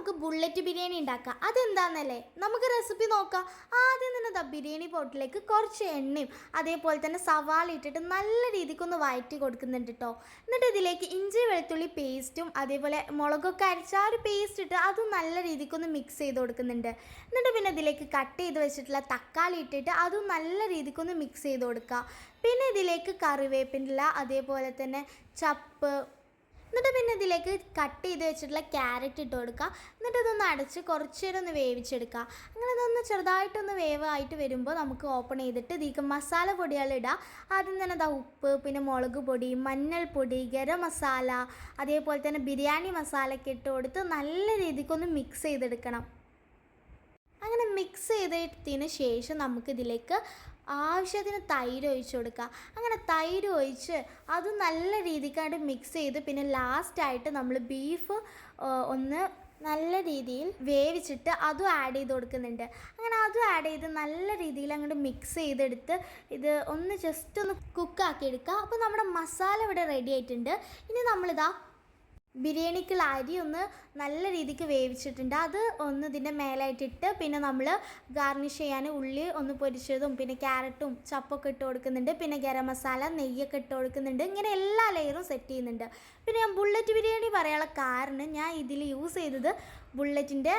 നമുക്ക് ബുള്ളറ്റ് ബിരിയാണി ഉണ്ടാക്കാം. അതെന്താണെന്നല്ലേ, നമുക്ക് റെസിപ്പി നോക്കാം. ആദ്യം തന്നെ ബിരിയാണി പോട്ടിലേക്ക് കുറച്ച് എണ്ണയും അതേപോലെ തന്നെ സവാള ഇട്ടിട്ട് നല്ല രീതിക്കൊന്ന് വഴറ്റി കൊടുക്കുന്നുണ്ട് കേട്ടോ. എന്നിട്ട് ഇതിലേക്ക് ഇഞ്ചി വെളുത്തുള്ളി പേസ്റ്റും അതേപോലെ മുളകൊക്കെ അരച്ച ആ ഒരു പേസ്റ്റ് ഇട്ട് അതും നല്ല രീതിക്കൊന്ന് മിക്സ് ചെയ്ത് കൊടുക്കുന്നുണ്ട്. എന്നിട്ട് പിന്നെ ഇതിലേക്ക് കട്ട് ചെയ്ത് വെച്ചിട്ടുള്ള തക്കാളി ഇട്ടിട്ട് അതും നല്ല രീതിക്കൊന്ന് മിക്സ് ചെയ്ത് കൊടുക്കുക. പിന്നെ ഇതിലേക്ക് കറിവേപ്പില അതേപോലെ തന്നെ ചപ്പ്, എന്നിട്ട് പിന്നെ ഇതിലേക്ക് കട്ട് ചെയ്ത് വെച്ചിട്ടുള്ള ക്യാരറ്റ് ഇട്ട് കൊടുക്കുക. എന്നിട്ട് ഇതൊന്ന് അടച്ച് കുറച്ച് നേരം ഒന്ന് വേവിച്ചെടുക്കുക. അങ്ങനെ ഇതൊന്ന് ചെറുതായിട്ടൊന്ന് വേവായിട്ട് വരുമ്പോൾ നമുക്ക് ഓപ്പൺ ചെയ്തിട്ട് ഇതിലേക്ക് മസാല പൊടികളിടുക. ആദ്യം തന്നെ ഉപ്പ്, പിന്നെ മുളക് പൊടി, മഞ്ഞൾപ്പൊടി, ഗരം മസാല അതേപോലെ തന്നെ ബിരിയാണി മസാലയൊക്കെ ഇട്ട് കൊടുത്ത് നല്ല രീതിക്കൊന്ന് മിക്സ് ചെയ്തെടുക്കണം. അങ്ങനെ മിക്സ് ചെയ്തതിന് ശേഷം നമുക്കിതിലേക്ക് ആവശ്യത്തിന് തൈര് ഒഴിച്ച് കൊടുക്കുക. അങ്ങനെ തൈര് ഒഴിച്ച് അത് നല്ല രീതിക്കായിട്ട് മിക്സ് ചെയ്ത് പിന്നെ ലാസ്റ്റായിട്ട് നമ്മൾ ബീഫ് ഒന്ന് നല്ല രീതിയിൽ വേവിച്ചിട്ട് അതും ആഡ് ചെയ്ത് കൊടുക്കുന്നുണ്ട്. അങ്ങനെ അതും ആഡ് ചെയ്ത് നല്ല രീതിയിൽ അങ്ങോട്ട് മിക്സ് ചെയ്തെടുത്ത് ഇത് ഒന്ന് ജസ്റ്റ് ഒന്ന് കുക്കാക്കി എടുക്കുക. അപ്പോൾ നമ്മുടെ മസാല ഇവിടെ റെഡി ആയിട്ടുണ്ട്. ഇനി നമ്മളിതാ ബിരിയാണിക്കുള്ള അരി ഒന്ന് നല്ല രീതിക്ക് വേവിച്ചിട്ടുണ്ട്. അത് ഒന്ന് ഇതിൻ്റെ മേലായിട്ടിട്ട് പിന്നെ നമ്മൾ ഗാർണിഷ് ചെയ്യാൻ ഉള്ളി ഒന്ന് പൊരിച്ചതും പിന്നെ ക്യാരറ്റും ചപ്പൊക്കെ ഇട്ട് കൊടുക്കുന്നുണ്ട്. പിന്നെ ഗരം മസാല, നെയ്യൊക്കെ ഇട്ട് കൊടുക്കുന്നുണ്ട്. ഇങ്ങനെ എല്ലാ ലെയറും സെറ്റ് ചെയ്യുന്നുണ്ട്. പിന്നെ ഞാൻ ബുള്ളറ്റ് ബിരിയാണി പറയാനുള്ള കാരണം ഞാൻ ഇതിൽ യൂസ് ചെയ്തത് ബുള്ളറ്റിൻ്റെ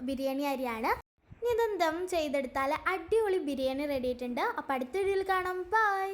ബിരിയാണി അരിയാണ്. ഇനി ഇതെന്തും ചെയ്തെടുത്താൽ അടിപൊളി ബിരിയാണി റെഡി ആയിട്ടുണ്ട്. അപ്പോൾ അടുത്ത വീഡിയോയിൽ കാണാം. ബൈ.